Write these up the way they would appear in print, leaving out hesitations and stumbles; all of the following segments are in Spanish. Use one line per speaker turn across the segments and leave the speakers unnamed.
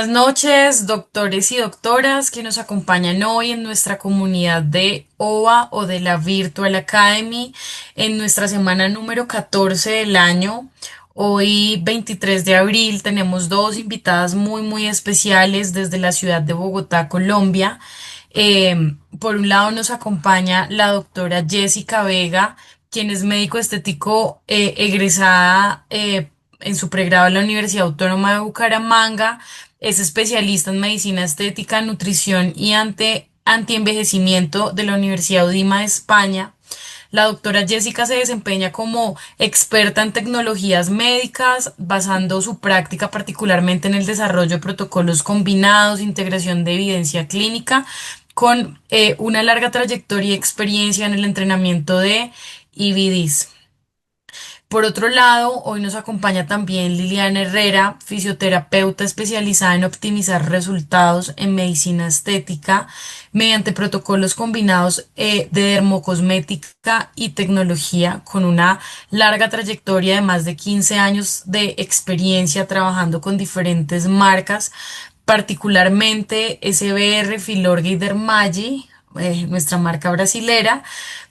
Buenas noches, doctores y doctoras que nos acompañan hoy en nuestra comunidad de OVA o de la Virtual Academy en nuestra semana número 14 del año. Hoy, 23 de abril, tenemos dos invitadas muy especiales desde la ciudad de Bogotá, Colombia. Por un lado nos acompaña la doctora Jessica Vega, quien es médico estético egresada en su pregrado en la Universidad Autónoma de Bucaramanga. Es especialista en medicina estética, nutrición y antienvejecimiento de la Universidad UDIMA de España. La doctora Jessica se desempeña como experta en tecnologías médicas, basando su práctica particularmente en el desarrollo de protocolos combinados, integración de evidencia clínica, con una larga trayectoria y experiencia en el entrenamiento de IBDs. Por otro lado, hoy nos acompaña también Liliana Herrera, fisioterapeuta especializada en optimizar resultados en medicina estética mediante protocolos combinados de dermocosmética y tecnología, con una larga trayectoria de más de 15 años de experiencia trabajando con diferentes marcas, particularmente SBR, Filorga y Dermaggi, nuestra marca brasilera,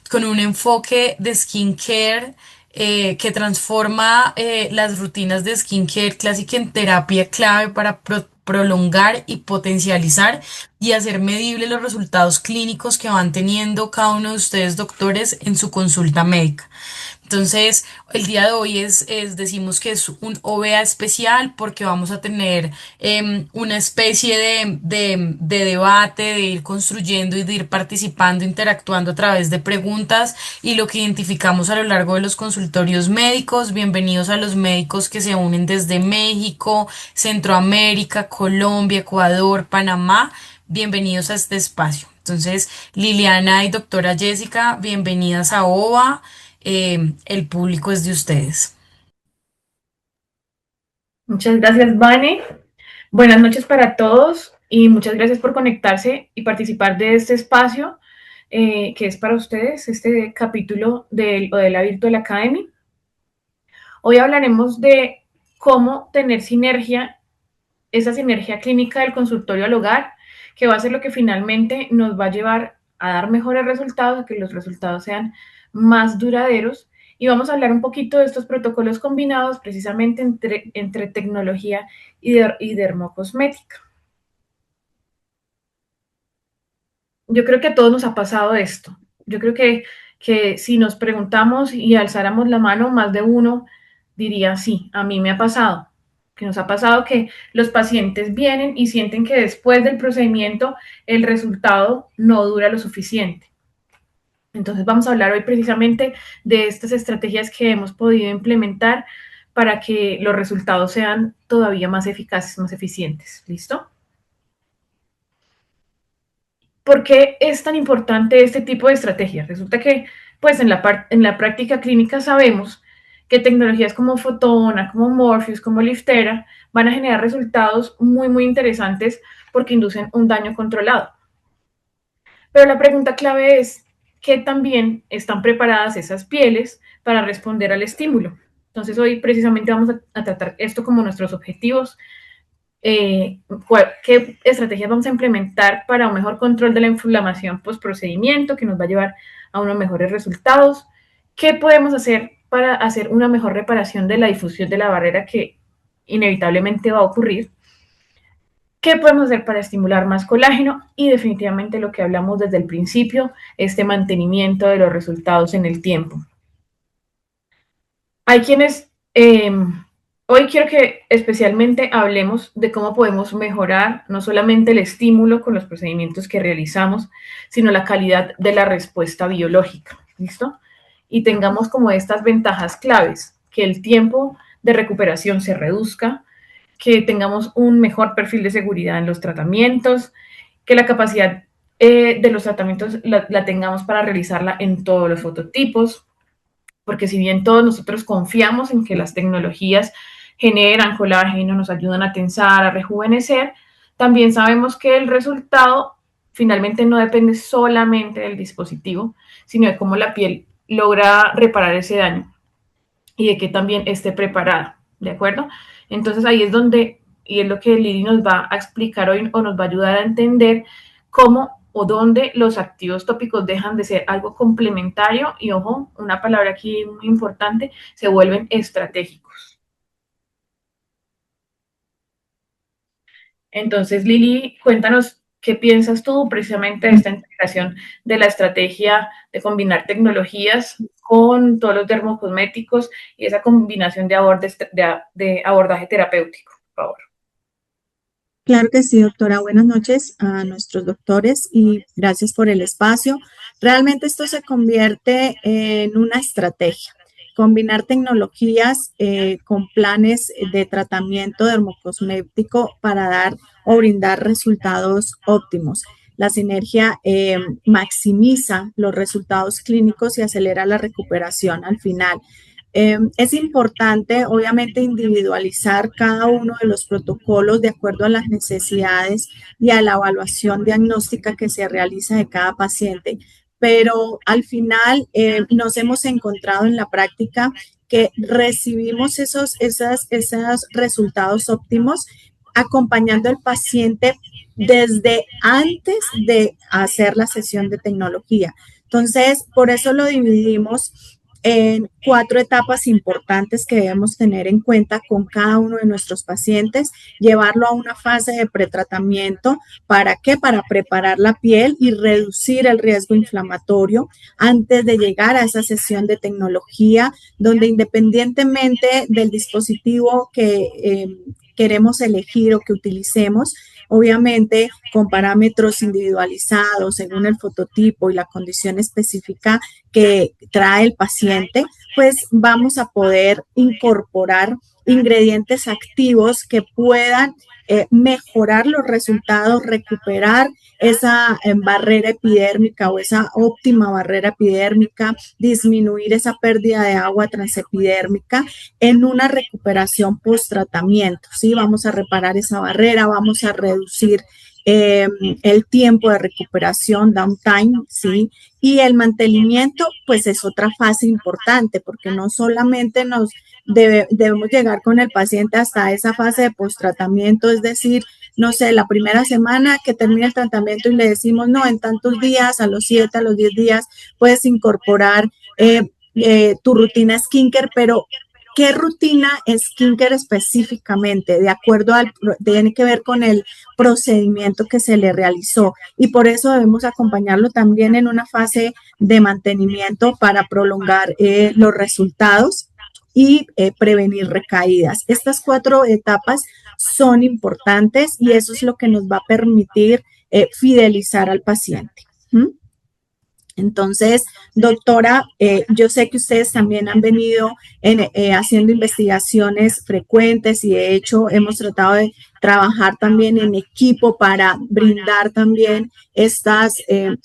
con un enfoque de skincare que transforma las rutinas de skincare clásica en terapia clave para prolongar y potencializar y hacer medibles los resultados clínicos que van teniendo cada uno de ustedes, doctores, en su consulta médica. Entonces, el día de hoy decimos que es un OVA especial porque vamos a tener una especie de debate, de ir construyendo y de ir participando, interactuando a través de preguntas y lo que identificamos a lo largo de los consultorios médicos. Bienvenidos a los médicos que se unen desde México, Centroamérica, Colombia, Ecuador, Panamá. Bienvenidos a este espacio. Entonces, Liliana y doctora Jessica, bienvenidas a OVA. El público es de ustedes.
Muchas gracias, Vane. Buenas noches para todos y muchas gracias por conectarse y participar de este espacio que es para ustedes, este capítulo de la Virtual Academy. Hoy hablaremos de cómo tener sinergia, esa sinergia clínica del consultorio al hogar, que va a ser lo que finalmente nos va a llevar a dar mejores resultados, a que los resultados sean más duraderos. Y vamos a hablar un poquito de estos protocolos combinados precisamente entre tecnología y dermocosmética. Yo creo que a todos nos ha pasado esto. Yo creo que si nos preguntamos y alzáramos la mano, más de uno diría, sí, a mí me ha pasado. Que nos ha pasado que los pacientes vienen y sienten que después del procedimiento el resultado no dura lo suficiente. Entonces vamos a hablar hoy precisamente de estas estrategias que hemos podido implementar para que los resultados sean todavía más eficaces, más eficientes. ¿Listo? ¿Por qué es tan importante este tipo de estrategias? Resulta que, pues, en la práctica clínica sabemos que tecnologías como Fotona, como Morpheus, como Liftera van a generar resultados muy interesantes porque inducen un daño controlado. Pero la pregunta clave es, ¿qué también están preparadas esas pieles para responder al estímulo? Entonces hoy precisamente vamos a tratar esto como nuestros objetivos, qué estrategias vamos a implementar para un mejor control de la inflamación post procedimiento que nos va a llevar a unos mejores resultados, qué podemos hacer para hacer una mejor reparación de la difusión de la barrera que inevitablemente va a ocurrir, qué podemos hacer para estimular más colágeno y definitivamente lo que hablamos desde el principio, este mantenimiento de los resultados en el tiempo. Hay quienes, hoy quiero que especialmente hablemos de cómo podemos mejorar no solamente el estímulo con los procedimientos que realizamos, sino la calidad de la respuesta biológica, ¿listo? Y tengamos como estas ventajas claves, que el tiempo de recuperación se reduzca, que tengamos un mejor perfil de seguridad en los tratamientos, que la capacidad de los tratamientos la tengamos para realizarla en todos los fototipos, porque si bien todos nosotros confiamos en que las tecnologías generan colágeno, nos ayudan a tensar, a rejuvenecer, también sabemos que el resultado finalmente no depende solamente del dispositivo, sino de cómo la piel logra reparar ese daño y de que también esté preparada, ¿de acuerdo? Entonces ahí es donde y es lo que Lili nos va a explicar hoy o nos va a ayudar a entender cómo o dónde los activos tópicos dejan de ser algo complementario y, ojo, una palabra aquí muy importante, se vuelven estratégicos. Entonces, Lili, cuéntanos qué piensas tú precisamente de esta integración de la estrategia de combinar tecnologías con todos los dermocosméticos y esa combinación de abordaje terapéutico, por favor.
Claro que sí, doctora. Buenas noches a nuestros doctores y gracias por el espacio. Realmente esto se convierte en una estrategia. Combinar tecnologías con planes de tratamiento dermocosmético para dar o brindar resultados óptimos. La sinergia maximiza los resultados clínicos y acelera la recuperación al final. Es importante, obviamente, individualizar cada uno de los protocolos de acuerdo a las necesidades y a la evaluación diagnóstica que se realiza de cada paciente. Pero al final nos hemos encontrado en la práctica que recibimos esos resultados óptimos acompañando al paciente desde antes de hacer la sesión de tecnología. Entonces, por eso lo dividimos en 4 etapas importantes que debemos tener en cuenta con cada uno de nuestros pacientes, llevarlo a una fase de pretratamiento. ¿Para qué? Para preparar la piel y reducir el riesgo inflamatorio antes de llegar a esa sesión de tecnología, donde independientemente del dispositivo que queremos elegir o que utilicemos, obviamente con parámetros individualizados según el fototipo y la condición específica que trae el paciente, pues vamos a poder incorporar ingredientes activos que puedan mejorar los resultados, recuperar esa barrera epidérmica o esa óptima barrera epidérmica, disminuir esa pérdida de agua transepidérmica en una recuperación post-tratamiento, ¿sí? Vamos a reparar esa barrera, vamos a reducir el tiempo de recuperación, downtime, ¿sí? Y el mantenimiento, pues es otra fase importante, porque no solamente debemos llegar con el paciente hasta esa fase de post-tratamiento, es decir, no sé, la primera semana que termina el tratamiento y le decimos, no, en tantos días, a los 7, a los 10 días, puedes incorporar tu rutina skincare, pero ¿qué rutina skincare específicamente? De acuerdo tiene que ver con el procedimiento que se le realizó y por eso debemos acompañarlo también en una fase de mantenimiento para prolongar los resultados y prevenir recaídas. Estas 4 etapas son importantes y eso es lo que nos va a permitir fidelizar al paciente. ¿Mm? Entonces, doctora, yo sé que ustedes también han venido haciendo investigaciones frecuentes y de hecho hemos tratado de trabajar también en equipo para brindar también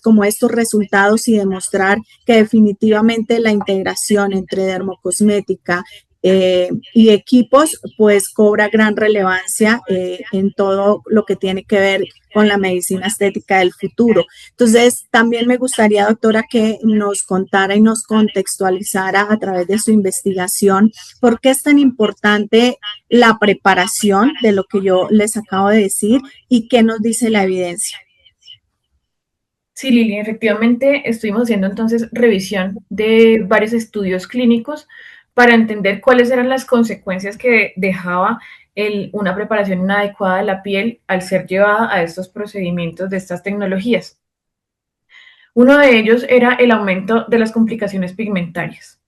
como estos resultados y demostrar que definitivamente la integración entre dermocosmética y equipos pues cobra gran relevancia en todo lo que tiene que ver con la medicina estética del futuro. Entonces, también me gustaría, doctora, que nos contara y nos contextualizara a través de su investigación por qué es tan importante la preparación de lo que yo les acabo de decir y qué nos dice la evidencia.
Sí, Lili, efectivamente estuvimos haciendo entonces revisión de varios estudios clínicos para entender cuáles eran las consecuencias que dejaba una preparación inadecuada de la piel al ser llevada a estos procedimientos de estas tecnologías. Uno de ellos era el aumento de las complicaciones pigmentarias.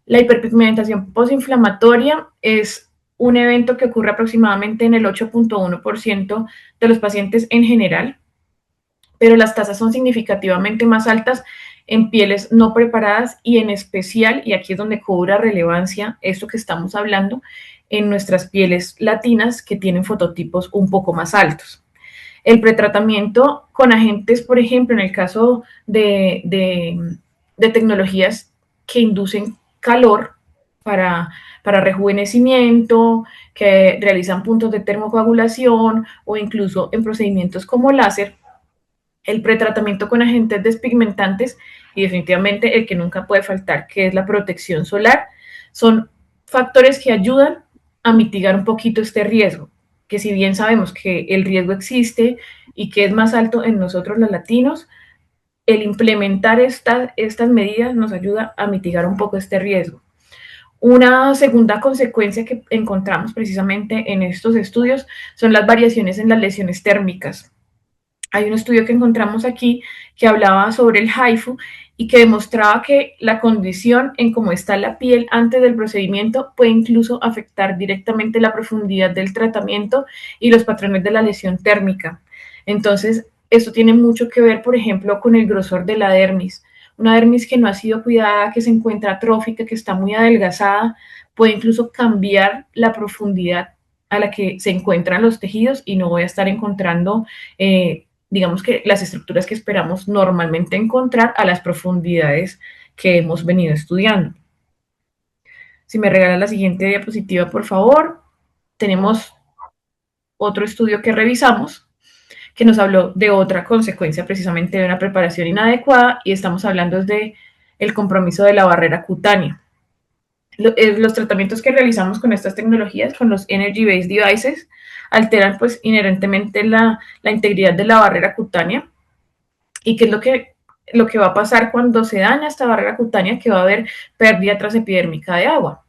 La hiperpigmentación postinflamatoria es un evento que ocurre aproximadamente en el 8.1% de los pacientes en general, pero las tasas son significativamente más altas en pieles no preparadas y en especial, y aquí es donde cobra relevancia esto que estamos hablando, en nuestras pieles latinas que tienen fototipos un poco más altos. El pretratamiento con agentes, por ejemplo, en el caso de tecnologías que inducen calor para rejuvenecimiento, que realizan puntos de termocoagulación o incluso en procedimientos como láser, el pretratamiento con agentes despigmentantes y definitivamente el que nunca puede faltar, que es la protección solar, son factores que ayudan a mitigar un poquito este riesgo. que si bien sabemos que el riesgo existe y que es más alto en nosotros los latinos, el implementar estas medidas nos ayuda a mitigar un poco este riesgo. Una segunda consecuencia que encontramos precisamente en estos estudios son las variaciones en las lesiones térmicas. Hay un estudio que encontramos aquí que hablaba sobre el HIFU y que demostraba que la condición en cómo está la piel antes del procedimiento puede incluso afectar directamente la profundidad del tratamiento y los patrones de la lesión térmica. Entonces, esto tiene mucho que ver, por ejemplo, con el grosor de la dermis. Una dermis que no ha sido cuidada, que se encuentra atrófica, que está muy adelgazada, puede incluso cambiar la profundidad a la que se encuentran los tejidos y no voy a estar encontrando digamos que las estructuras que esperamos normalmente encontrar a las profundidades que hemos venido estudiando. Si me regala la siguiente diapositiva, por favor, tenemos otro estudio que revisamos que nos habló de otra consecuencia precisamente de una preparación inadecuada y estamos hablando de el compromiso de la barrera cutánea. Los tratamientos que realizamos con estas tecnologías, con los Energy Based Devices, alteran pues inherentemente la integridad de la barrera cutánea. ¿Y qué es lo que va a pasar cuando se daña esta barrera cutánea? Que va a haber pérdida transepidérmica de agua.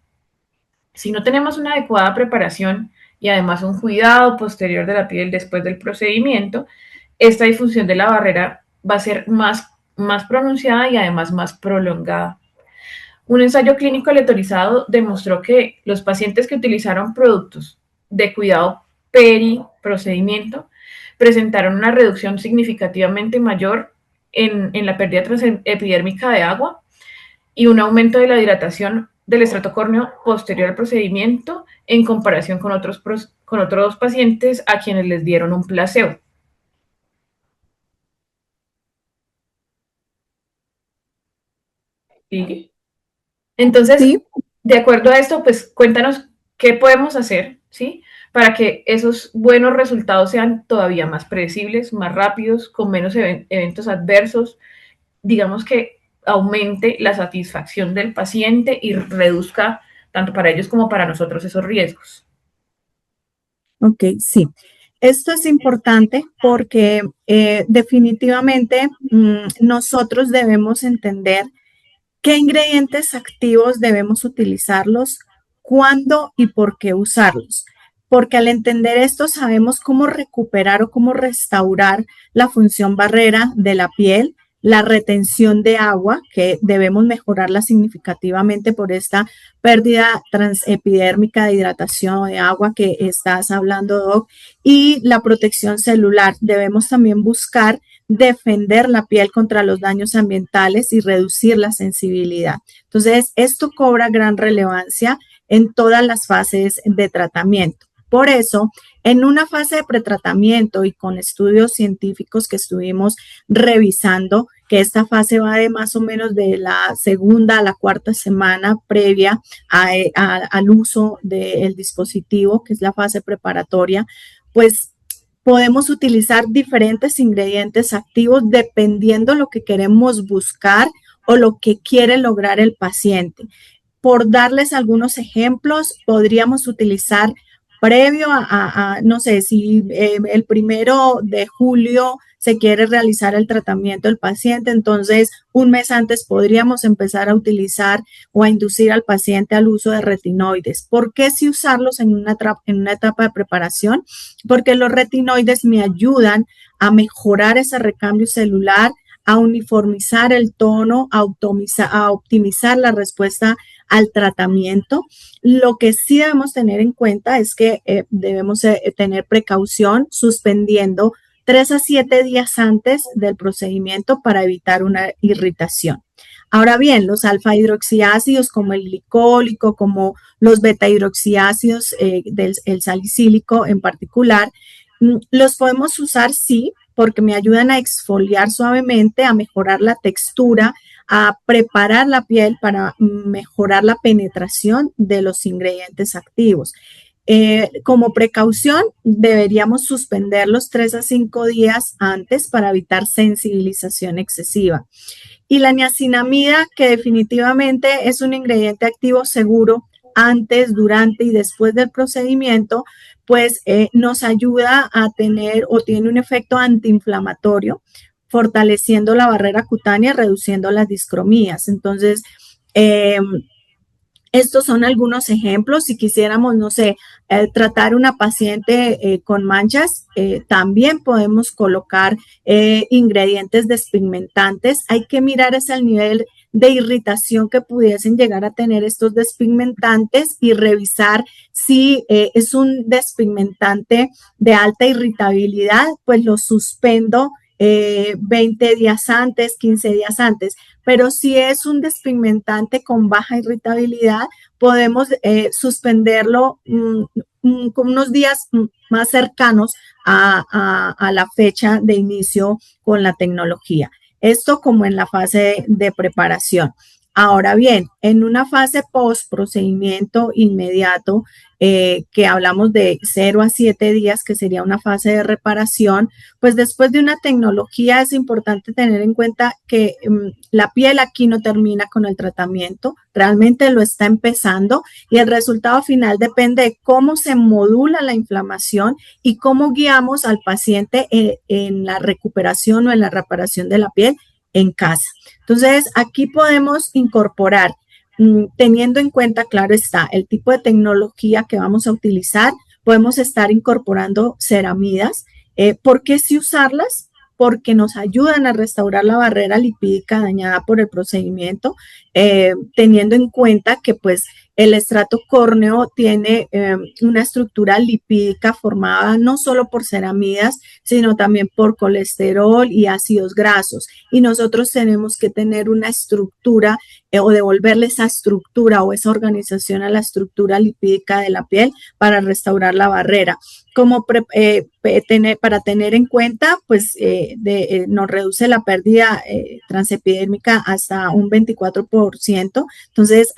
Si no tenemos una adecuada preparación y además un cuidado posterior de la piel después del procedimiento, esta disfunción de la barrera va a ser más pronunciada y además más prolongada. Un ensayo clínico aleatorizado demostró que los pacientes que utilizaron productos de cuidado peri-procedimiento presentaron una reducción significativamente mayor en la pérdida transepidérmica de agua y un aumento de la hidratación del estrato córneo posterior al procedimiento en comparación con otros pacientes a quienes les dieron un placebo. ¿Sí? Entonces,
Sí,
de acuerdo a esto, pues cuéntanos qué podemos hacer, ¿sí? Para que esos buenos resultados sean todavía más predecibles, más rápidos, con menos eventos adversos, digamos que aumente la satisfacción del paciente y reduzca tanto para ellos como para nosotros esos riesgos.
ok, sí. Esto es importante porque definitivamente nosotros debemos entender qué ingredientes activos debemos utilizarlos, cuándo y por qué usarlos. Porque al entender esto sabemos cómo recuperar o cómo restaurar la función barrera de la piel, la retención de agua, que debemos mejorarla significativamente por esta pérdida transepidérmica de hidratación o de agua que estás hablando, Doc, y la protección celular. Debemos también buscar defender la piel contra los daños ambientales y reducir la sensibilidad. Entonces, esto cobra gran relevancia en todas las fases de tratamiento. Por eso, en una fase de pretratamiento y con estudios científicos que estuvimos revisando, que esta fase va de más o menos de la segunda a la cuarta semana previa al uso del dispositivo, que es la fase preparatoria, pues podemos utilizar diferentes ingredientes activos dependiendo lo que queremos buscar o lo que quiere lograr el paciente. Por darles algunos ejemplos, podríamos utilizar previo no sé, si el 1 de julio se quiere realizar el tratamiento del paciente, entonces un mes antes podríamos empezar a utilizar o a inducir al paciente al uso de retinoides. ¿Por qué si usarlos en una etapa de preparación? Porque los retinoides me ayudan a mejorar ese recambio celular, a uniformizar el tono, a optimizar la respuesta al tratamiento. Lo que sí debemos tener en cuenta es que debemos tener precaución suspendiendo 3 a 7 días antes del procedimiento para evitar una irritación. Ahora bien, los alfa hidroxiácidos como el glicólico, como los beta hidroxiácidos del salicílico en particular, los podemos usar sí, porque me ayudan a exfoliar suavemente, a mejorar la textura, a preparar la piel para mejorar la penetración de los ingredientes activos. Como precaución, deberíamos suspenderlos 3 a 5 días antes para evitar sensibilización excesiva. Y la niacinamida, que definitivamente es un ingrediente activo seguro, antes, durante y después del procedimiento, pues nos ayuda a tener o tiene un efecto antiinflamatorio, fortaleciendo la barrera cutánea, reduciendo las discromías. Entonces, eh, estos son algunos ejemplos. Si quisiéramos, no sé, tratar una paciente con manchas, también podemos colocar ingredientes despigmentantes. Hay que mirar ese el nivel de irritación que pudiesen llegar a tener estos despigmentantes y revisar si es un despigmentante de alta irritabilidad, pues lo suspendo 20 días antes, 15 días antes. Pero si es un despigmentante con baja irritabilidad, podemos suspenderlo con unos días más cercanos a la fecha de inicio con la tecnología. Esto como en la fase de preparación. Ahora bien, en una fase post procedimiento inmediato, que hablamos de 0 a 7 días, que sería una fase de reparación, pues después de una tecnología es importante tener en cuenta que la piel aquí no termina con el tratamiento, realmente lo está empezando y el resultado final depende de cómo se modula la inflamación y cómo guiamos al paciente en la recuperación o en la reparación de la piel en casa. Entonces, aquí podemos incorporar, teniendo en cuenta, claro está, el tipo de tecnología que vamos a utilizar, podemos estar incorporando ceramidas. ¿Por qué sí usarlas? Porque nos ayudan a restaurar la barrera lipídica dañada por el procedimiento, teniendo en cuenta que pues el estrato córneo tiene una estructura lipídica formada no solo por ceramidas, sino también por colesterol y ácidos grasos. Y nosotros tenemos que tener una estructura o devolverle esa estructura o esa organización a la estructura lipídica de la piel para restaurar la barrera. Para tener en cuenta, pues nos reduce la pérdida transepidérmica hasta un 24%. Entonces,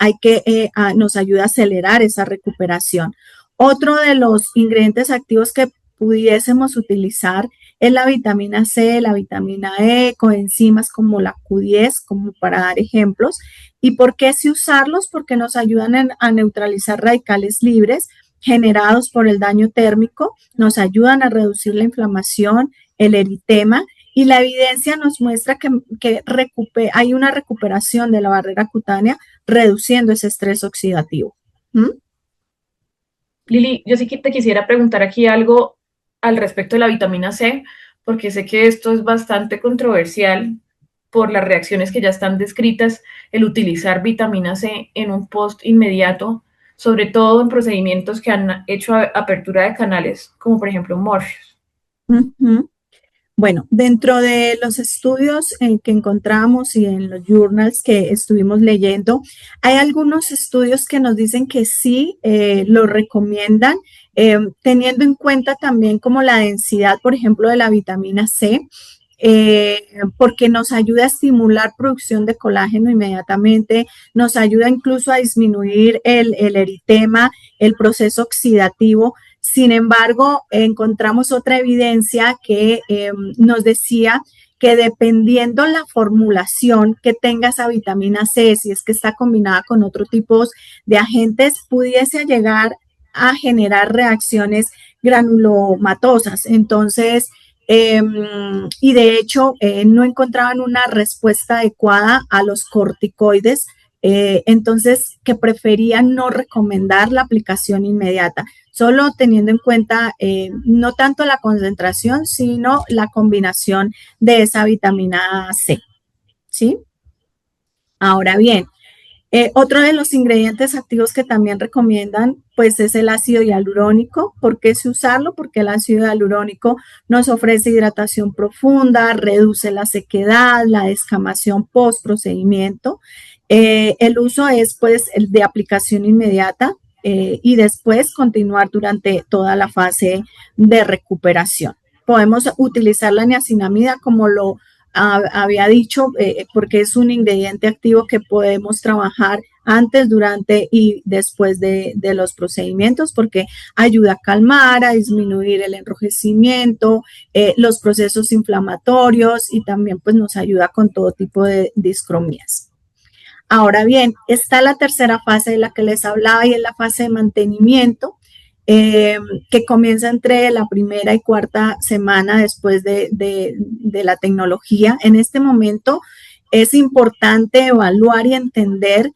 nos ayuda a acelerar esa recuperación. Otro de los ingredientes activos que pudiésemos utilizar es la vitamina C, la vitamina E, coenzimas como la Q10, como para dar ejemplos. ¿Y por qué sí usarlos? Porque nos ayudan a neutralizar radicales libres generados por el daño térmico, nos ayudan a reducir la inflamación, el eritema, y la evidencia nos muestra que hay una recuperación de la barrera cutánea reduciendo ese estrés oxidativo.
Lili, yo sí que te quisiera preguntar aquí algo al respecto de la vitamina C, porque sé que esto es bastante controversial por las reacciones que ya están descritas, el utilizar vitamina C en un post inmediato, sobre todo en procedimientos que han hecho apertura de canales, como por ejemplo Morpheus.
Bueno, dentro de los estudios que encontramos y en los journals que estuvimos leyendo, hay algunos estudios que nos dicen que sí lo recomiendan, teniendo en cuenta también como la densidad, por ejemplo, de la vitamina C, porque nos ayuda a estimular producción de colágeno inmediatamente, nos ayuda incluso a disminuir el eritema, el proceso oxidativo. Sin embargo, encontramos otra evidencia que nos decía que dependiendo la formulación que tenga esa vitamina C, si es que está combinada con otro tipo de agentes, pudiese llegar a generar reacciones granulomatosas. Entonces, y de hecho, no encontraban una respuesta adecuada a los corticoides, entonces que preferían no recomendar la aplicación inmediata, solo teniendo en cuenta no tanto la concentración, sino la combinación de esa vitamina C, ¿sí? Ahora bien, otro de los ingredientes activos que también recomiendan, pues es el ácido hialurónico. ¿Por qué se usarlo? Porque el ácido hialurónico nos ofrece hidratación profunda, reduce la sequedad, la descamación post procedimiento. El uso es pues el de aplicación inmediata y después continuar durante toda la fase de recuperación. Podemos utilizar la niacinamida como lo había dicho, porque es un ingrediente activo que podemos trabajar antes, durante y después de los procedimientos, porque ayuda a calmar, a disminuir el enrojecimiento, los procesos inflamatorios y también pues nos ayuda con todo tipo de discromías. Ahora bien, está la tercera fase de la que les hablaba y es la fase de mantenimiento, eh, que comienza entre la primera y cuarta semana después de la tecnología. En este momento es importante evaluar y entender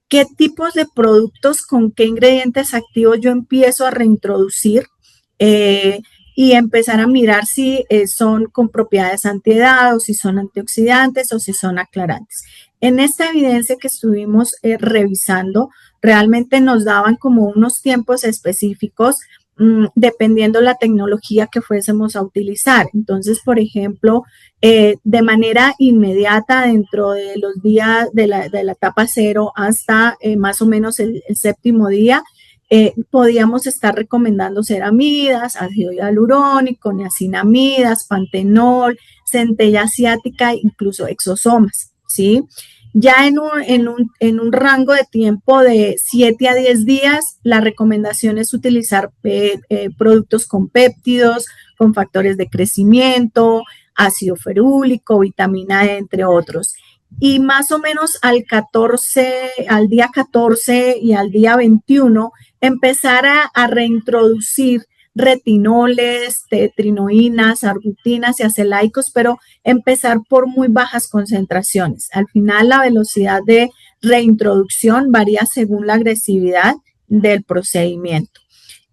qué tipos de productos con qué ingredientes activos yo empiezo a reintroducir, eh, y empezar a mirar si son con propiedades antiedad o si son antioxidantes o si son aclarantes. En esta evidencia que estuvimos revisando, realmente nos daban como unos tiempos específicos, dependiendo la tecnología que fuésemos a utilizar. Entonces, por ejemplo, de manera inmediata dentro de los días de la etapa cero hasta más o menos el séptimo día, podíamos estar recomendando ceramidas, ácido hialurónico, niacinamidas, pantenol, centella asiática, incluso exosomas, ¿sí? Ya en un rango de tiempo de 7 a 10 días, la recomendación es utilizar productos con péptidos, con factores de crecimiento, ácido ferúlico, vitamina E, entre otros. Y más o menos al día 14 y al día 21, empezar a reintroducir retinoles, tetrinoínas, arbutinas y acelaicos, pero empezar por muy bajas concentraciones. Al final, la velocidad de reintroducción varía según la agresividad del procedimiento.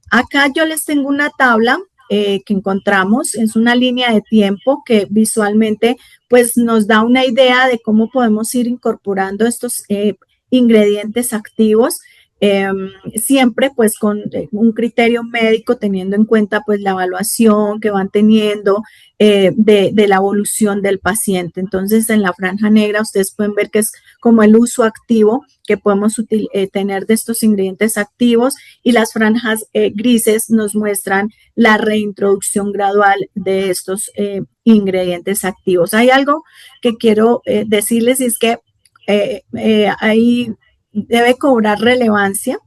Acá yo les tengo una tabla que encontramos, es una línea de tiempo que visualmente pues nos da una idea de cómo podemos ir incorporando estos ingredientes activos, eh, siempre pues con un criterio médico, teniendo en cuenta pues la evaluación que van teniendo de la evolución del paciente. Entonces, en la franja negra ustedes pueden ver que es como el uso activo que podemos tener de estos ingredientes activos, y las franjas grises nos muestran la reintroducción gradual de estos ingredientes activos. Hay algo que quiero decirles, y es que ahí debe cobrar relevancia,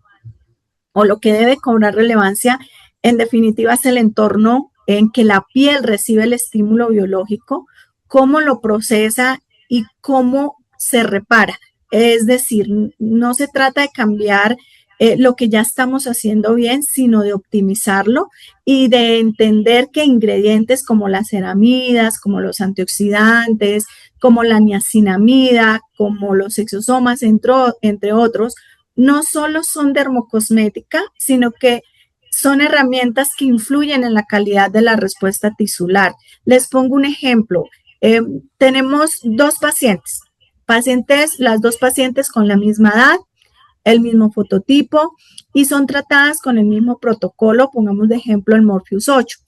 o lo que debe cobrar relevancia, en definitiva, es el entorno en que la piel recibe el estímulo biológico, cómo lo procesa y cómo se repara. Es decir, no se trata de cambiar lo que ya estamos haciendo bien, sino de optimizarlo y de entender que ingredientes como las ceramidas, como los antioxidantes, como la niacinamida, como los exosomas, entre otros, no solo son dermocosmética, sino que son herramientas que influyen en la calidad de la respuesta tisular. Les pongo un ejemplo. Tenemos las dos pacientes con la misma edad, el mismo fototipo, y son tratadas con el mismo protocolo, pongamos de ejemplo el Morpheus 8.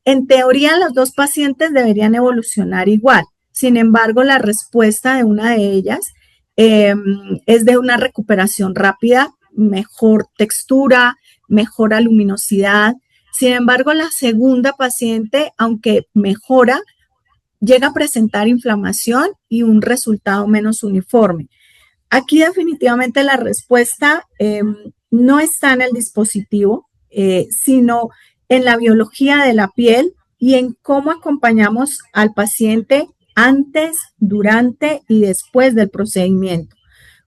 En teoría, los dos pacientes deberían evolucionar igual. Sin embargo, la respuesta de una de ellas es de una recuperación rápida, mejor textura, mejor luminosidad. Sin embargo, la segunda paciente, aunque mejora, llega a presentar inflamación y un resultado menos uniforme. Aquí definitivamente la respuesta no está en el dispositivo, sino en la biología de la piel y en cómo acompañamos al paciente antes, durante y después del procedimiento.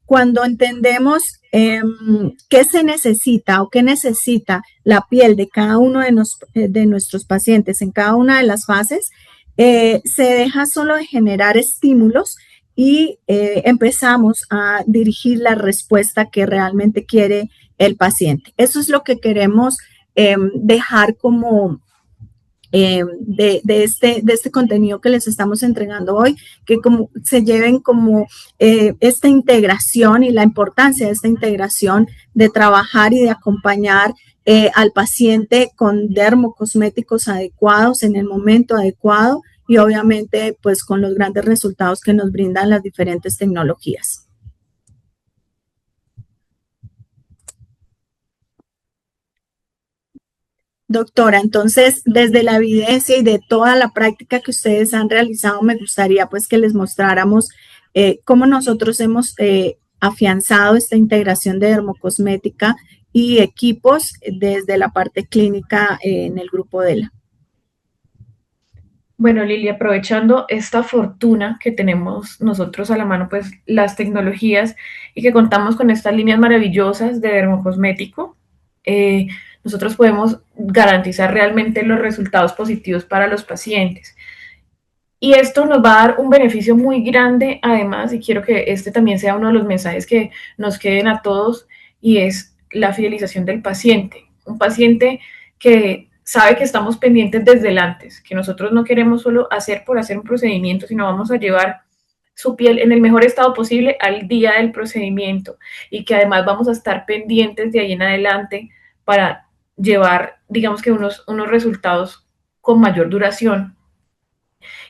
Cuando entendemos qué se necesita o qué necesita la piel de cada uno de nuestros pacientes en cada una de las fases, se deja solo de generar estímulos y empezamos a dirigir la respuesta que realmente quiere el paciente. Eso es lo que queremos dejar como de este contenido que les estamos entregando hoy, que como se lleven como esta integración y la importancia de esta integración de trabajar y de acompañar al paciente con dermocosméticos adecuados en el momento adecuado, y obviamente pues con los grandes resultados que nos brindan las diferentes tecnologías. Doctora, entonces, desde la evidencia y de toda la práctica que ustedes han realizado, me gustaría pues que les mostráramos cómo nosotros hemos afianzado esta integración de dermocosmética y equipos desde la parte clínica en el grupo DELA.
Bueno, Lili, aprovechando esta fortuna que tenemos nosotros a la mano, pues las tecnologías y que contamos con estas líneas maravillosas de dermocosmético, eh, nosotros podemos garantizar realmente los resultados positivos para los pacientes. Y esto nos va a dar un beneficio muy grande, además, y quiero que este también sea uno de los mensajes que nos queden a todos, y es la fidelización del paciente. Un paciente que sabe que estamos pendientes desde el antes, que nosotros no queremos solo hacer por hacer un procedimiento, sino vamos a llevar su piel en el mejor estado posible al día del procedimiento y que además vamos a estar pendientes de ahí en adelante para llevar, digamos que unos resultados con mayor duración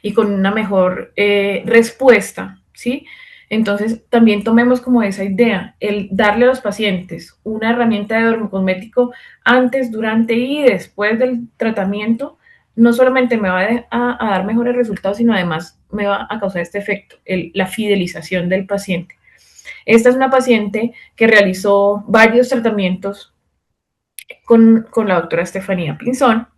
y con una mejor respuesta, ¿sí? Entonces, también tomemos como esa idea, el darle a los pacientes una herramienta de dermocosmético antes, durante y después del tratamiento, no solamente me va a dar mejores resultados, sino además me va a causar este efecto, la fidelización del paciente. Esta es una paciente que realizó varios tratamientos con la doctora Estefanía Pinzón.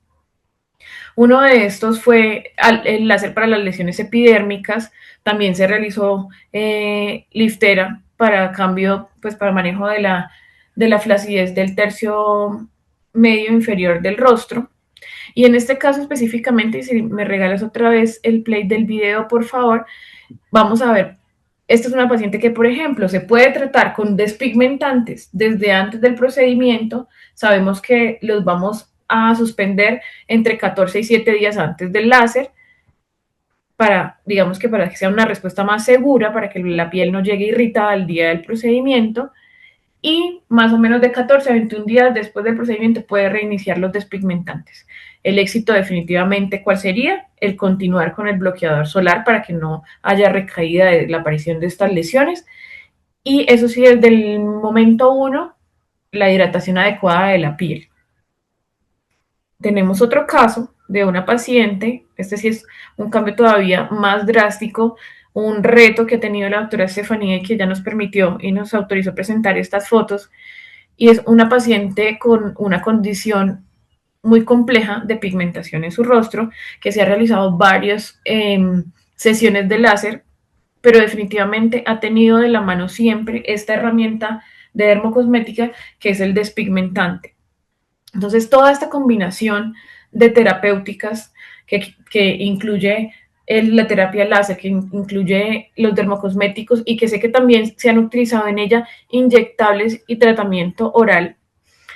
Uno de estos fue el láser para las lesiones epidérmicas. También se realizó liftera para cambio, pues para manejo de la flacidez del tercio medio inferior del rostro. Y en este caso específicamente, si me regalas otra vez el play del video, por favor, vamos a ver. Esta es una paciente que, por ejemplo, se puede tratar con despigmentantes desde antes del procedimiento. Sabemos que los vamos a suspender entre 14 y 7 días antes del láser para, digamos que para que sea una respuesta más segura, para que la piel no llegue irritada al día del procedimiento. Y más o menos de 14 a 21 días después del procedimiento puede reiniciar los despigmentantes. El éxito definitivamente, ¿cuál sería? El continuar con el bloqueador solar para que no haya recaída de la aparición de estas lesiones. Y eso sí, desde el momento uno, la hidratación adecuada de la piel. Tenemos otro caso de una paciente, este sí es un cambio todavía más drástico, un reto que ha tenido la doctora Estefanía y que ya nos permitió y nos autorizó presentar estas fotos, y es una paciente con una condición muy compleja de pigmentación en su rostro, que se ha realizado varias sesiones de láser, pero definitivamente ha tenido de la mano siempre esta herramienta de dermocosmética que es el despigmentante. Entonces, toda esta combinación de terapéuticas que incluye la terapia láser, que incluye los dermocosméticos y que sé que también se han utilizado en ella inyectables y tratamiento oral,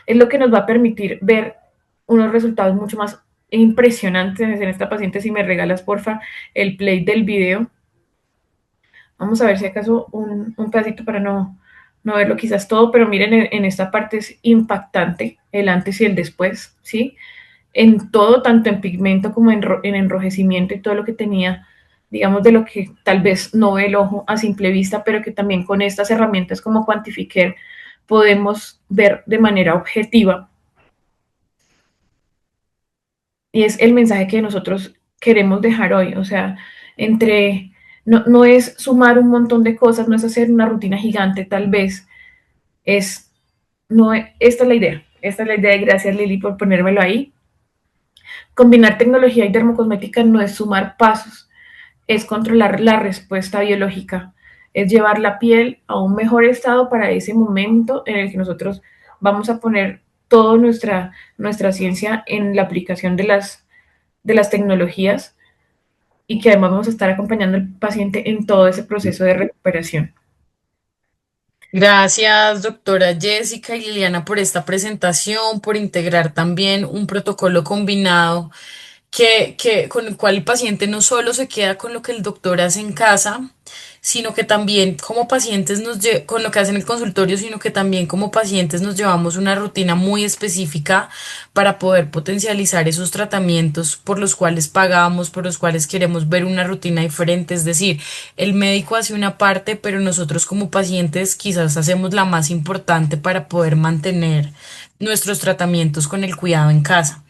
es lo que nos va a permitir ver unos resultados mucho más impresionantes en esta paciente. Si me regalas, porfa, el play del video. Vamos a ver si acaso un pedacito para no verlo quizás todo, pero miren, en esta parte es impactante el antes y el después, ¿sí? En todo, tanto en pigmento como en enrojecimiento y todo lo que tenía, digamos, de lo que tal vez no ve el ojo a simple vista, pero que también con estas herramientas como Quantifier podemos ver de manera objetiva. Y es el mensaje que nosotros queremos dejar hoy, o sea, entre, no es sumar un montón de cosas, no es hacer una rutina gigante tal vez, es, no, esta es la idea, esta es la idea y gracias Lili por ponérmelo ahí. Combinar tecnología y dermocosmética no es sumar pasos, es controlar la respuesta biológica, es llevar la piel a un mejor estado para ese momento en el que nosotros vamos a poner toda nuestra ciencia en la aplicación de las tecnologías y que además vamos a estar acompañando al paciente en todo ese proceso de recuperación.
Gracias, doctora Jessica y Liliana, por esta presentación, por integrar también un protocolo combinado con el cual el paciente no solo se queda con lo que el doctor hace en casa, sino que también como pacientes con lo que hace en el consultorio, sino que también como pacientes nos llevamos una rutina muy específica para poder potencializar esos tratamientos por los cuales pagamos, por los cuales queremos ver una rutina diferente. Es decir, el médico hace una parte, pero nosotros como pacientes quizás hacemos la más importante para poder mantener nuestros tratamientos con el cuidado en casa.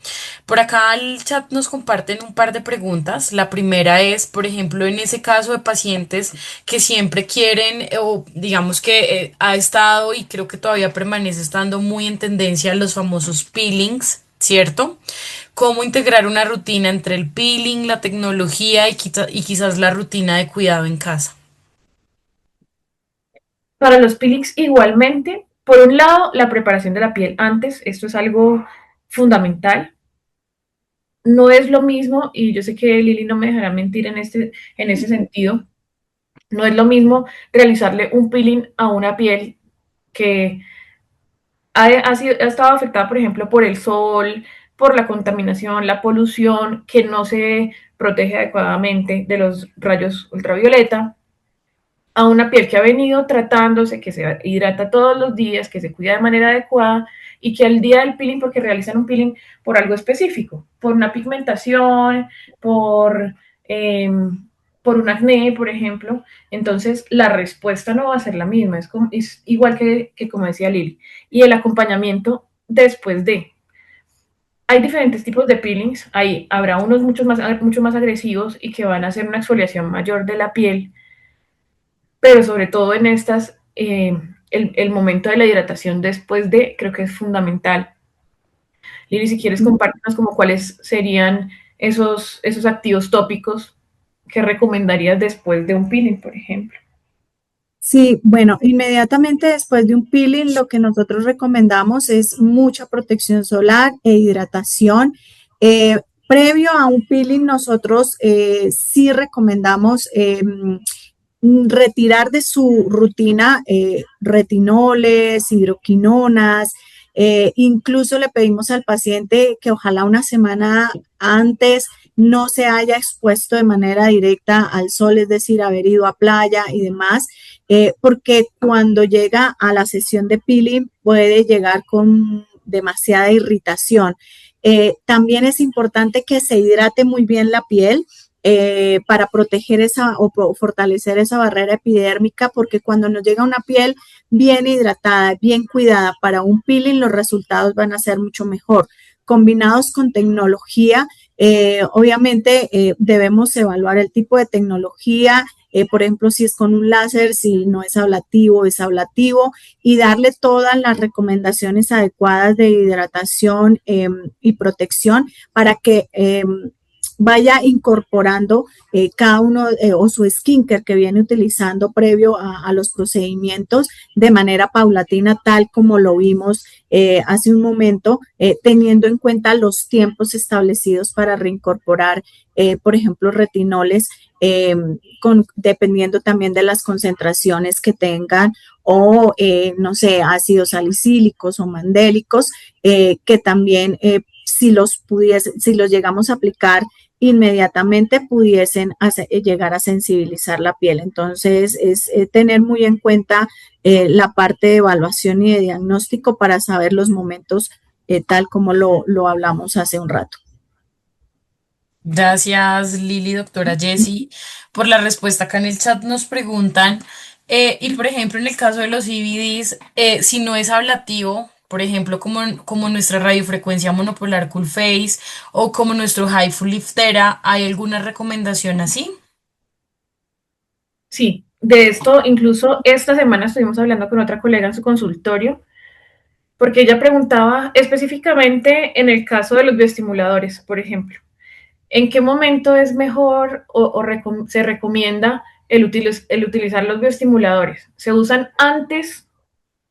Por acá el chat nos comparten un par de preguntas. La primera es, por ejemplo, en ese caso de pacientes que siempre quieren, o digamos que ha estado y creo que todavía permanece estando muy en tendencia los famosos peelings. ¿cierto? Cómo integrar una rutina entre el peeling, la tecnología y quizás la rutina de cuidado en casa.
Para los peelings igualmente, por un lado, la preparación de la piel antes, esto es algo fundamental. No es lo mismo, y yo sé que Lili no me dejará mentir en ese sentido, no es lo mismo realizarle un peeling a una piel que ha estado afectada, por ejemplo, por el sol, por la contaminación, la polución, que no se protege adecuadamente de los rayos ultravioleta, a una piel que ha venido tratándose, que se hidrata todos los días, que se cuida de manera adecuada y que al día del peeling, porque realizan un peeling por algo específico, por una pigmentación, por, eh, por un acné, por ejemplo, entonces la respuesta no va a ser la misma, es igual que como decía Lili. Y el acompañamiento después de. Hay diferentes tipos de peelings, habrá unos mucho más agresivos y que van a hacer una exfoliación mayor de la piel, pero sobre todo en estas, el momento de la hidratación después de, creo que es fundamental. Lili, si quieres compartirnos como cuáles serían esos activos tópicos que recomendarías después de un peeling, por ejemplo.
Sí, bueno, inmediatamente después de un peeling, lo que nosotros recomendamos es mucha protección solar e hidratación. Previo a un peeling, nosotros sí recomendamos retirar de su rutina retinoles, hidroquinonas, incluso le pedimos al paciente que ojalá una semana antes no se haya expuesto de manera directa al sol, es decir, haber ido a playa y demás, porque cuando llega a la sesión de peeling puede llegar con demasiada irritación. También es importante que se hidrate muy bien la piel, para proteger esa o fortalecer esa barrera epidérmica, porque cuando nos llega una piel bien hidratada, bien cuidada para un peeling, los resultados van a ser mucho mejor. Combinados con tecnología, obviamente debemos evaluar el tipo de tecnología, por ejemplo, si es con un láser, si no es ablativo, y darle todas las recomendaciones adecuadas de hidratación y protección para que vaya incorporando cada uno o su skincare que viene utilizando previo a los procedimientos de manera paulatina, tal como lo vimos hace un momento, teniendo en cuenta los tiempos establecidos para reincorporar, por ejemplo, retinoles, dependiendo también de las concentraciones que tengan o, no sé, ácidos salicílicos o mandélicos, que también si los llegamos a aplicar inmediatamente pudiesen llegar a sensibilizar la piel. Entonces, es tener muy en cuenta la parte de evaluación y de diagnóstico para saber los momentos tal como lo hablamos hace un rato.
Gracias, Lili, doctora Jessie, por la respuesta. Acá en el chat nos preguntan, y por ejemplo, en el caso de los CBDs, si no es ablativo, por ejemplo, como nuestra radiofrecuencia monopolar Cool Face o como nuestro HIFU Liftera, ¿hay alguna recomendación así?
Sí, de esto incluso esta semana estuvimos hablando con otra colega en su consultorio, porque ella preguntaba específicamente en el caso de los bioestimuladores, por ejemplo, ¿en qué momento es mejor se recomienda el utilizar los bioestimuladores? ¿Se usan antes,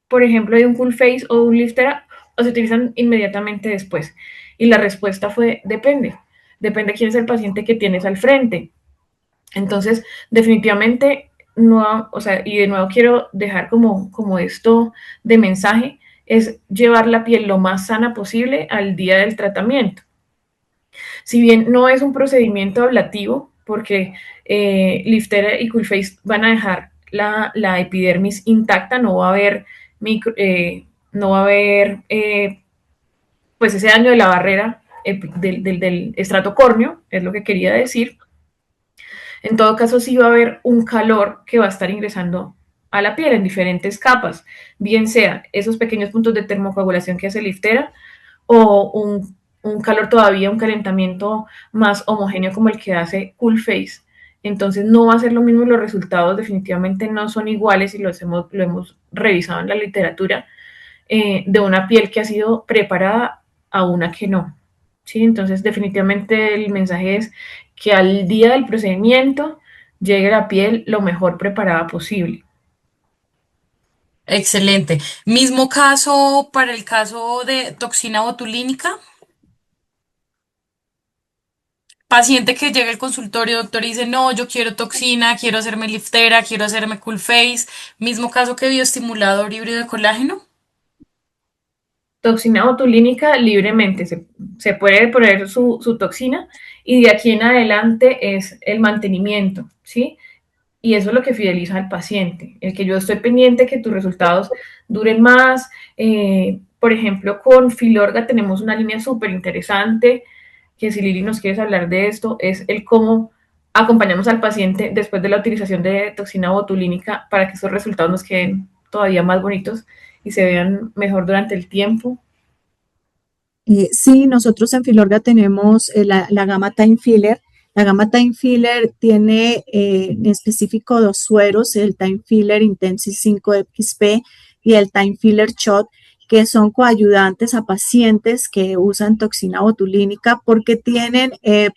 por ejemplo, de un Cool Face o de un Liftera, o se utilizan inmediatamente después? Y la respuesta fue, depende. Depende quién es el paciente que tienes al frente. Entonces, definitivamente, no, o sea, y de nuevo quiero dejar como esto de mensaje, es llevar la piel lo más sana posible al día del tratamiento. Si bien no es un procedimiento ablativo, porque Liftera y Coolface van a dejar la epidermis intacta, no va a haber, no va a haber pues ese daño de la barrera del estrato córneo, es lo que quería decir. En todo caso, sí va a haber un calor que va a estar ingresando a la piel en diferentes capas, bien sea esos pequeños puntos de termocoagulación que hace Liftera o un calor todavía, un calentamiento más homogéneo como el que hace Cool Face. Entonces no va a ser lo mismo, los resultados definitivamente no son iguales y lo hemos revisado en la literatura, de una piel que ha sido preparada a una que no. ¿Sí? Entonces, definitivamente el mensaje es que al día del procedimiento llegue la piel lo mejor preparada posible.
Excelente. Mismo caso para el caso de toxina botulínica. Paciente que llega al consultorio, doctor, y dice, no, yo quiero toxina, quiero hacerme liftera, quiero hacerme cool face. Mismo caso que bioestimulador híbrido de colágeno.
Toxina botulínica libremente, se puede poner su toxina y de aquí en adelante es el mantenimiento, ¿sí? Y eso es lo que fideliza al paciente, el que yo estoy pendiente que tus resultados duren más. Por ejemplo, con Filorga tenemos una línea súper interesante, que si Lili nos quieres hablar de esto, es el cómo acompañamos al paciente después de la utilización de toxina botulínica para que esos resultados nos queden todavía más bonitos y se vean mejor durante el tiempo.
Sí, nosotros en Filorga tenemos la gama Time Filler. La gama Time Filler tiene en específico dos sueros, el Time Filler Intensive 5XP y el Time Filler Shot, que son coayudantes a pacientes que usan toxina botulínica porque tienen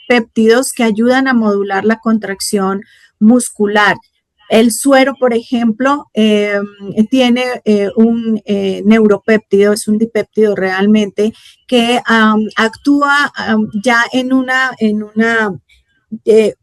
péptidos que ayudan a modular la contracción muscular. El suero, por ejemplo, tiene un neuropéptido, es un dipéptido realmente, que actúa ya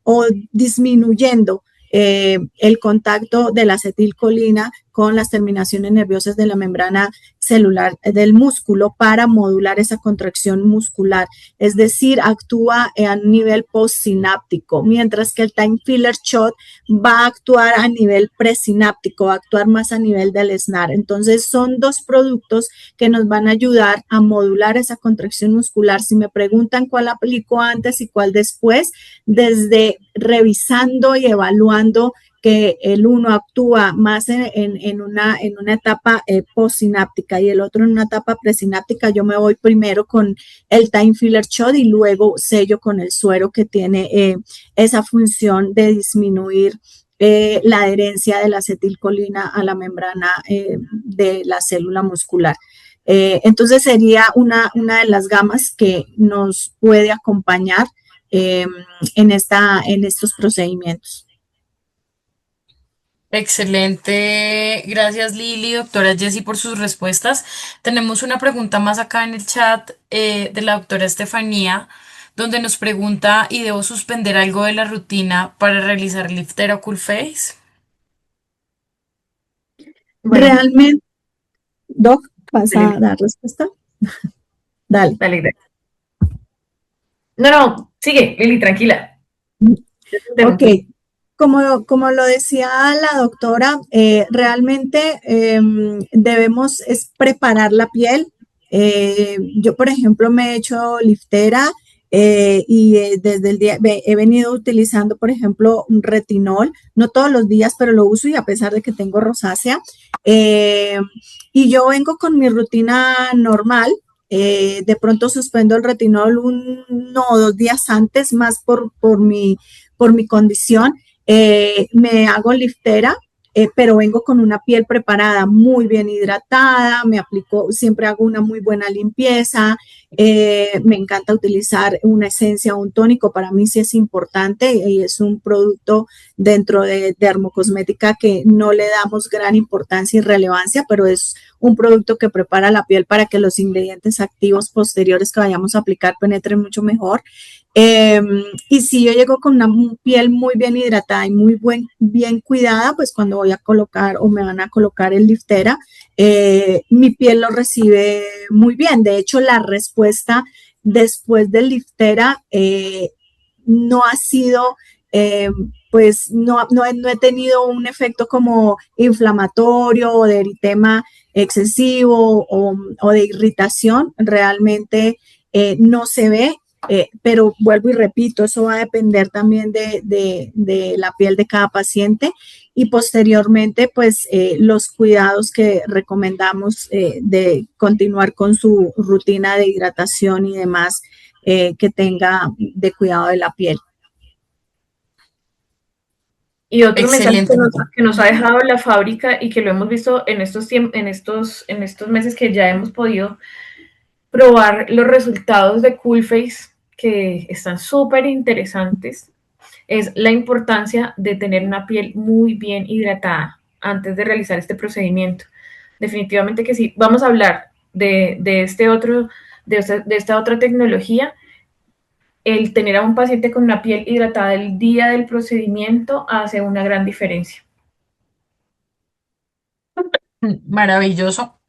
o disminuyendo el contacto de la acetilcolina con las terminaciones nerviosas de la membrana celular del músculo para modular esa contracción muscular, es decir, actúa a nivel postsináptico, mientras que el time filler shot va a actuar a nivel presináptico, va a actuar más a nivel del SNAR. Entonces son dos productos que nos van a ayudar a modular esa contracción muscular. Si me preguntan cuál aplico antes y cuál después, desde revisando y evaluando que el uno actúa más en una etapa postsináptica y el otro en una etapa presináptica, yo me voy primero con el time filler shot y luego sello con el suero que tiene esa función de disminuir la adherencia de la acetilcolina a la membrana de la célula muscular. Entonces sería una de las gamas que nos puede acompañar en estos procedimientos.
Excelente. Gracias Lili, doctora Jessie, por sus respuestas. Tenemos una pregunta más acá en el chat de la doctora Estefanía, donde nos pregunta, ¿y debo suspender algo de la rutina para realizar liftera o cool face?
Bueno,
Realmente, Doc, ¿vas
dale,
a dar respuesta? Dale.
dale, dale. No, no, sigue, Lili, tranquila. Yo te
Ok,
interrumpí.
como lo decía la doctora, realmente debemos es preparar la piel. Yo, por ejemplo, me he hecho liftera y desde el día he venido utilizando, por ejemplo, un retinol, no todos los días, pero lo uso y a pesar de que tengo rosácea. eh, y yo vengo con mi rutina normal. De pronto suspendo el retinol uno o dos días antes, más por mi condición. Me hago liftera, pero vengo con una piel preparada, muy bien hidratada, me aplico, siempre hago una muy buena limpieza, me encanta utilizar una esencia o un tónico, para mí sí es importante y es un producto dentro de dermocosmética que no le damos gran importancia y relevancia, pero es un producto que prepara la piel para que los ingredientes activos posteriores que vayamos a aplicar penetren mucho mejor. Eh, y si yo llego con una piel muy bien hidratada y bien cuidada, pues cuando voy a colocar o me van a colocar el liftera, mi piel lo recibe muy bien. De hecho, la respuesta después del liftera no ha sido, eh, pues no he tenido un efecto como inflamatorio o de eritema excesivo o de irritación. Realmente no se ve, pero vuelvo y repito, eso va a depender también de la piel de cada paciente y posteriormente, pues los cuidados que recomendamos de continuar con su rutina de hidratación y demás que tenga de cuidado de la piel.
Y otro mensaje
Excelente.
que nos ha dejado la fábrica y que lo hemos visto en estos meses que ya hemos podido probar los resultados de Coolface, que están súper interesantes, es la importancia de tener una piel muy bien hidratada antes de realizar este procedimiento. Definitivamente que sí. Vamos a hablar de esta otra tecnología. El tener a un paciente con una piel hidratada el día del procedimiento hace una gran diferencia.
Maravilloso.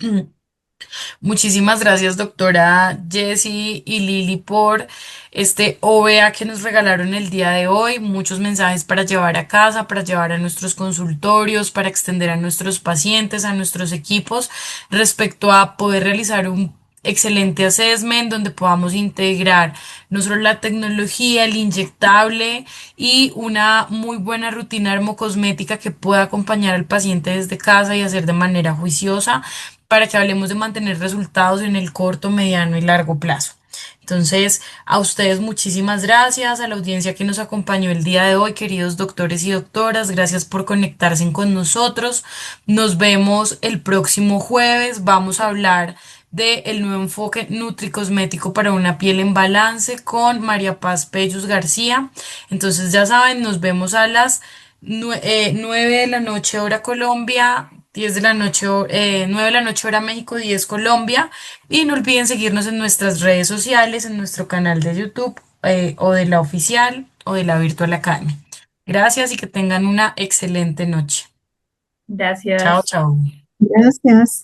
Muchísimas gracias, doctora Jessie y Lili, por este OVA que nos regalaron el día de hoy. Muchos mensajes para llevar a casa, para llevar a nuestros consultorios, para extender a nuestros pacientes, a nuestros equipos, respecto a poder realizar un excelente assessment donde podamos integrar no solo la tecnología, el inyectable y una muy buena rutina dermocosmética que pueda acompañar al paciente desde casa y hacer de manera juiciosa para que hablemos de mantener resultados en el corto, mediano y largo plazo. Entonces, a ustedes muchísimas gracias, a la audiencia que nos acompañó el día de hoy, queridos doctores y doctoras, gracias por conectarse con nosotros. Nos vemos el próximo jueves. Vamos a hablar del nuevo enfoque nutricosmético para una piel en balance con María Paz Pellus García. Entonces, ya saben, nos vemos a las 9 de la noche hora Colombia, 10 de la noche, 9 de la noche hora México, 10 Colombia. Y no olviden seguirnos en nuestras redes sociales, en nuestro canal de YouTube, o de la oficial o de la Virtual Academy. Gracias y que tengan una excelente noche. Chao,
Gracias.
chao.
Gracias.